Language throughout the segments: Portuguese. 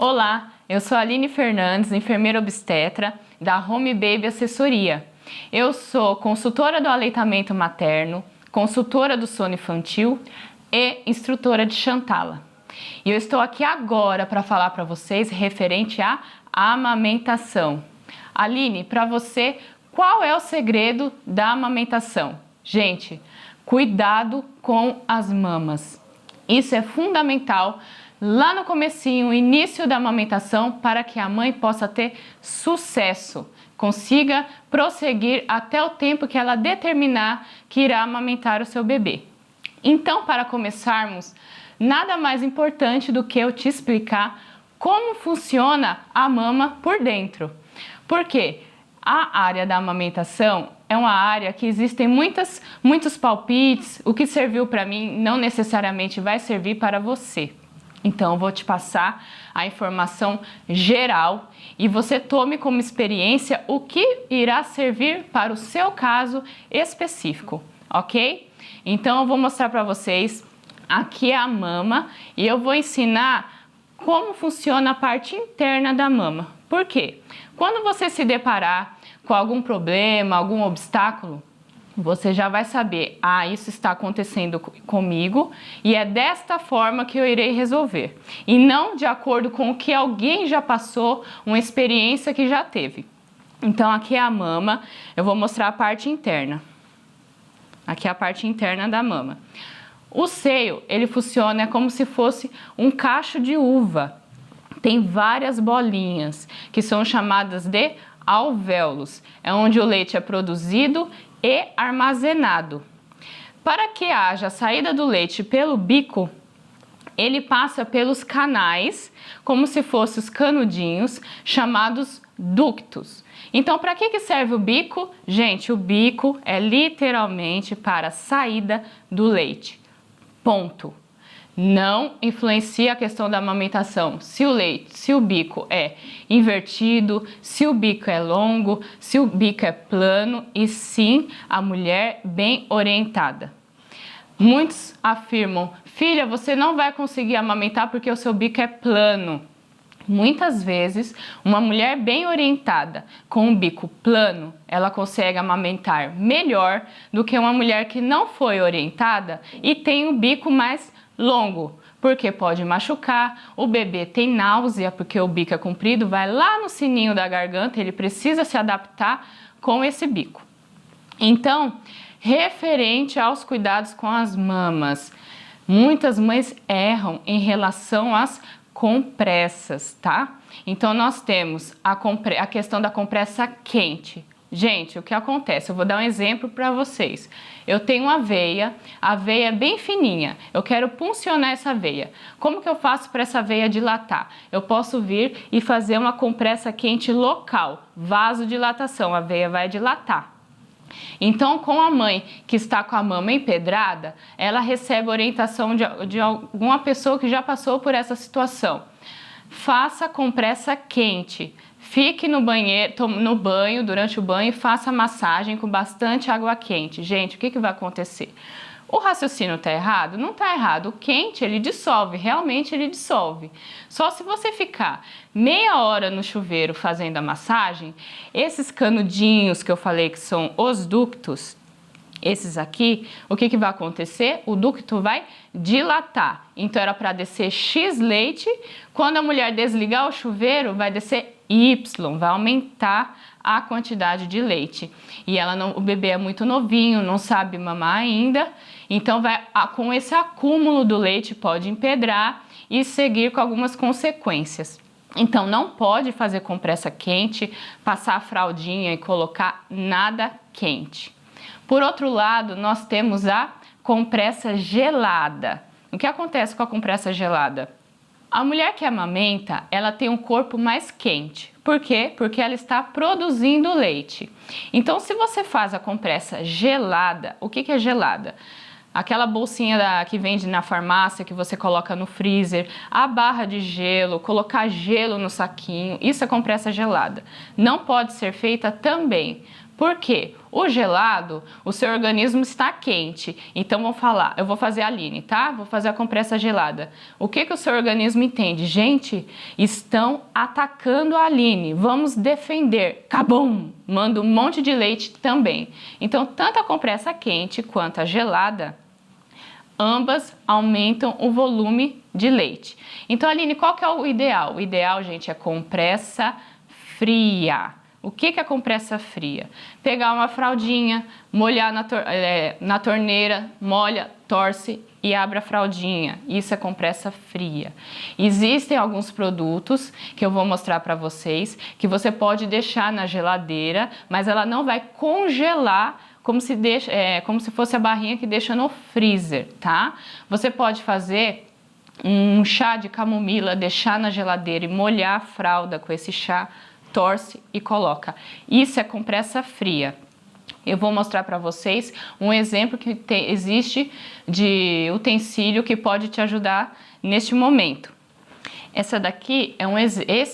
Olá, eu sou a Aline Fernandes, enfermeira obstetra da Home Baby Assessoria. Eu sou consultora do aleitamento materno, consultora do sono infantil e instrutora de Chantala. E eu estou aqui agora para falar para vocês referente à amamentação. Aline, para você, qual é o segredo da amamentação? Gente, cuidado com as mamas. Isso é fundamental lá no comecinho, início da amamentação, para que a mãe possa ter sucesso, consiga prosseguir até o tempo que ela determinar que irá amamentar o seu bebê. Então, para começarmos, nada mais importante do que eu te explicar como funciona a mama por dentro. Porque a área da amamentação é uma área que existem muitos palpites, o que serviu para mim não necessariamente vai servir para você. Então, eu vou te passar a informação geral e você tome como experiência o que irá servir para o seu caso específico, ok? Então, eu vou mostrar para vocês aqui a mama e eu vou ensinar como funciona a parte interna da mama. Por quê? Quando você se deparar com algum problema, algum obstáculo, você já vai saber, isso está acontecendo comigo e é desta forma que eu irei resolver. E não de acordo com o que alguém já passou, uma experiência que já teve. Então, aqui é a mama, eu vou mostrar a parte interna. Aqui é a parte interna da mama. O seio, ele funciona como se fosse um cacho de uva. Tem várias bolinhas, que são chamadas de alvéolos. É onde o leite é produzido e armazenado. Para que haja a saída do leite pelo bico, ele passa pelos canais, como se fossem os canudinhos, chamados ductos. Então, para que serve o bico? Gente, o bico é literalmente para a saída do leite. Ponto. Não influencia a questão da amamentação, se o bico é invertido, se o bico é longo, se o bico é plano, e sim a mulher bem orientada. Muitos afirmam, filha, você não vai conseguir amamentar porque o seu bico é plano. Muitas vezes, uma mulher bem orientada, com um bico plano, ela consegue amamentar melhor do que uma mulher que não foi orientada e tem um bico mais longo, porque pode machucar, o bebê tem náusea, porque o bico é comprido, vai lá no sininho da garganta, ele precisa se adaptar com esse bico. Então, referente aos cuidados com as mamas, muitas mães erram em relação às compressas, tá? Então, nós temos a questão da compressa quente. Gente, o que acontece? Eu vou dar um exemplo para vocês. Eu tenho uma veia, a veia é bem fininha, eu quero puncionar essa veia. Como que eu faço para essa veia dilatar? Eu posso vir e fazer uma compressa quente local, vasodilatação, a veia vai dilatar. Então, com a mãe que está com a mama empedrada, ela recebe orientação de alguma pessoa que já passou por essa situação. Faça compressa quente. Fique no banho, durante o banho, e faça massagem com bastante água quente. Gente, o que vai acontecer? O raciocínio está errado? Não está errado. O quente, ele dissolve, realmente ele dissolve. Só se você ficar meia hora no chuveiro fazendo a massagem, esses canudinhos que eu falei que são os ductos, esses aqui, o que vai acontecer? O ducto vai dilatar. Então, era para descer X leite. Quando a mulher desligar o chuveiro, vai descer Y, vai aumentar a quantidade de leite. E o bebê é muito novinho, não sabe mamar ainda. Então, com esse acúmulo do leite, pode empedrar e seguir com algumas consequências. Então, não pode fazer compressa quente, passar a fraldinha e colocar nada quente. Por outro lado, nós temos a compressa gelada. O que acontece com a compressa gelada? A mulher que amamenta, ela tem um corpo mais quente. Por quê? Porque ela está produzindo leite. Então, se você faz a compressa gelada, o que é gelada? Aquela bolsinha que vende na farmácia, que você coloca no freezer, a barra de gelo, colocar gelo no saquinho, isso é compressa gelada. Não pode ser feita também. Por quê? O gelado, o seu organismo está quente. Então eu vou fazer a Aline, tá? Vou fazer a compressa gelada. O que o seu organismo entende? Gente, estão atacando a Aline. Vamos defender. Cabum! Manda um monte de leite também. Então, tanto a compressa quente quanto a gelada, ambas aumentam o volume de leite. Então, Aline, qual que é o ideal? O ideal, gente, é compressa fria. O que é compressa fria? Pegar uma fraldinha, molhar na torneira, molha, torce e abre a fraldinha. Isso é compressa fria. Existem alguns produtos que eu vou mostrar para vocês que você pode deixar na geladeira, mas ela não vai congelar como se fosse a barrinha que deixa no freezer, tá? Você pode fazer um chá de camomila, deixar na geladeira e molhar a fralda com esse chá, torce e coloca. Isso é compressa fria. Eu vou mostrar para vocês um exemplo que existe de utensílio que pode te ajudar neste momento. Esse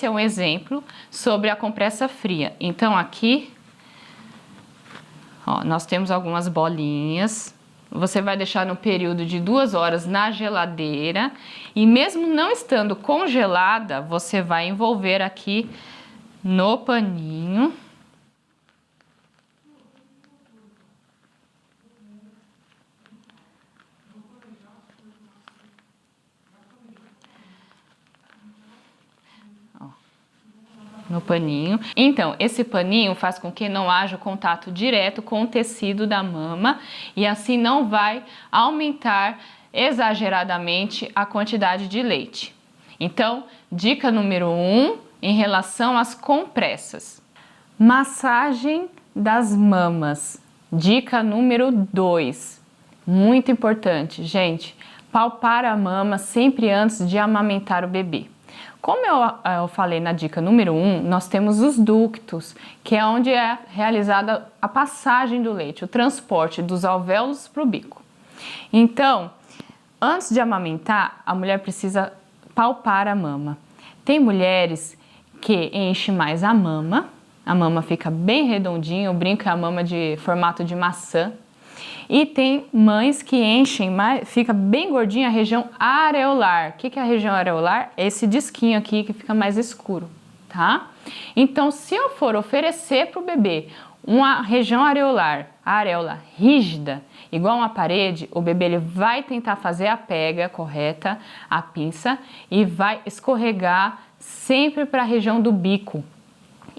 é um exemplo sobre a compressa fria. Então aqui, ó, nós temos algumas bolinhas. Você vai deixar no período de 2 horas na geladeira e mesmo não estando congelada, você vai envolver aqui no paninho. Ó, no paninho. Então, esse paninho faz com que não haja contato direto com o tecido da mama e assim não vai aumentar exageradamente a quantidade de leite. Então, dica número 1, em relação às compressas. Massagem das mamas. Dica número 2. Muito importante, gente. Palpar a mama sempre antes de amamentar o bebê. Como eu falei na dica número 1, nós temos os ductos, que é onde é realizada a passagem do leite, o transporte dos alvéolos para o bico. Então, antes de amamentar, a mulher precisa palpar a mama. Tem mulheres que enche mais a mama fica bem redondinha, eu brinco que é a mama de formato de maçã. E tem mães que enchem mais, fica bem gordinha a região areolar. O que é a região areolar? É esse disquinho aqui que fica mais escuro, tá? Então, se eu for oferecer para o bebê uma região areolar, a areola rígida, igual uma parede, o bebê ele vai tentar fazer a pega correta, a pinça, e vai escorregar sempre para a região do bico.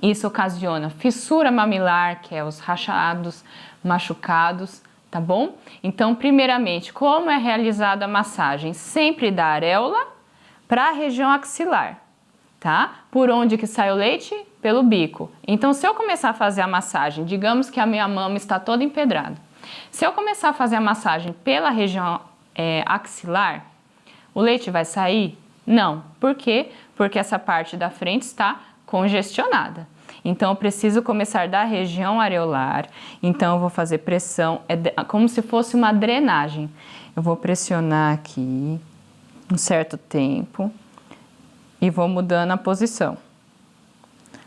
Isso ocasiona fissura mamilar, que é os rachados, machucados, tá bom? Então, primeiramente, como é realizada a massagem? Sempre da areola para a região axilar, tá? Por onde que sai o leite? Pelo bico. Então, se eu começar a fazer a massagem, digamos que a minha mama está toda empedrada. Se eu começar a fazer a massagem pela região axilar, o leite vai sair? Não. Por quê? Porque essa parte da frente está congestionada. Então, eu preciso começar da região areolar. Então, eu vou fazer pressão, como se fosse uma drenagem. Eu vou pressionar aqui um certo tempo e vou mudando a posição.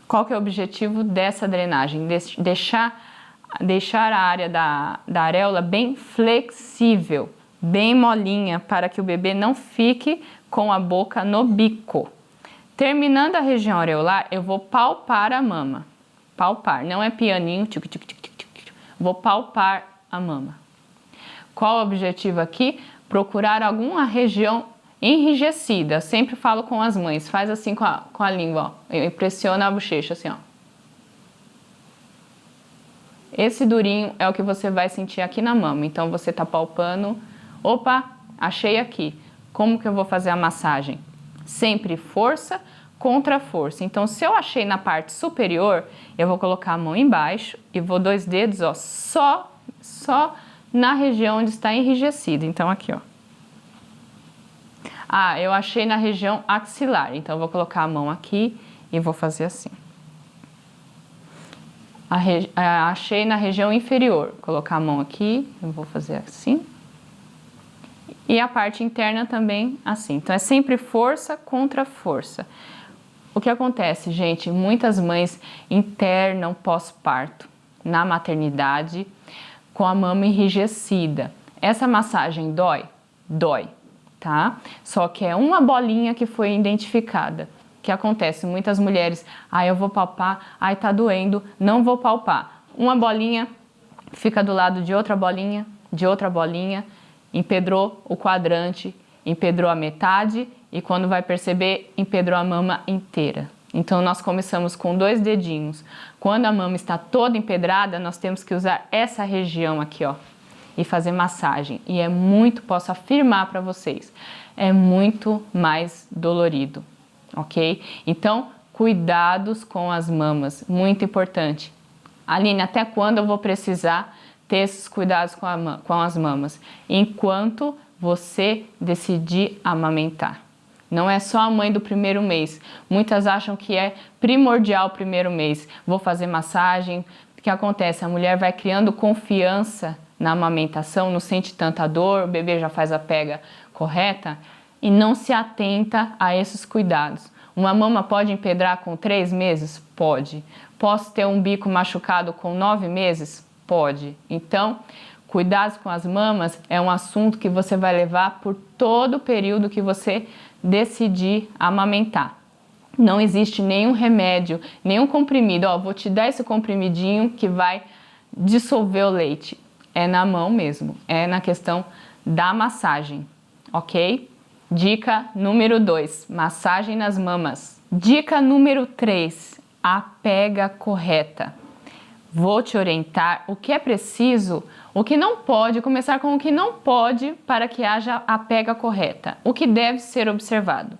Qual que é o objetivo dessa drenagem? Deixar a área da areola bem flexível, bem molinha, para que o bebê não fique com a boca no bico. Terminando a região areolar, eu vou palpar a mama. Palpar, não é pianinho, tic, tic, tic, tic, tic. Vou palpar a mama. Qual o objetivo aqui? Procurar alguma região enrijecida. Eu sempre falo com as mães, faz assim com a língua, ó. Eu pressiono a bochecha assim, ó. Esse durinho é o que você vai sentir aqui na mama. Então, você tá palpando. Opa, achei aqui. Como que eu vou fazer a massagem? Sempre força contra força. Então, se eu achei na parte superior, eu vou colocar a mão embaixo e vou 2 dedos, ó, só na região onde está enrijecido. Então, aqui, ó. Ah, eu achei na região axilar. Então, eu vou colocar a mão aqui e vou fazer assim. Achei na região inferior. Colocar a mão aqui, eu vou fazer assim. E a parte interna também assim. Então, é sempre força contra força. O que acontece, gente? Muitas mães internam pós-parto. na maternidade com a mama enrijecida. Essa massagem dói? Dói, tá? Só que é uma bolinha que foi identificada. O que acontece? Muitas mulheres, eu vou palpar, tá doendo, não vou palpar. Uma bolinha fica do lado de outra bolinha, empedrou o quadrante, empedrou a metade e quando vai perceber, empedrou a mama inteira. Então nós começamos com 2 dedinhos. Quando a mama está toda empedrada, nós temos que usar essa região aqui, ó, e fazer massagem. E posso afirmar para vocês, é muito mais dolorido, ok? Então, cuidados com as mamas, muito importante. Aline, até quando eu vou precisar ter esses cuidados com as mamas? Enquanto você decidir amamentar. Não é só a mãe do primeiro mês. Muitas acham que é primordial o primeiro mês. Vou fazer massagem. O que acontece? A mulher vai criando confiança na amamentação, não sente tanta dor, o bebê já faz a pega correta e não se atenta a esses cuidados. Uma mama pode empedrar com 3 meses? Pode. Posso ter um bico machucado com 9 meses? Pode. Então, cuidados com as mamas é um assunto que você vai levar por todo o período que você decidir amamentar. Não existe nenhum remédio, nenhum comprimido. Vou te dar esse comprimidinho que vai dissolver o leite. É na mão mesmo, é na questão da massagem, ok? Dica número 2, massagem nas mamas. Dica número 3, a pega correta. Vou te orientar o que é preciso, o que não pode, começar com o que não pode para que haja a pega correta. O que deve ser observado.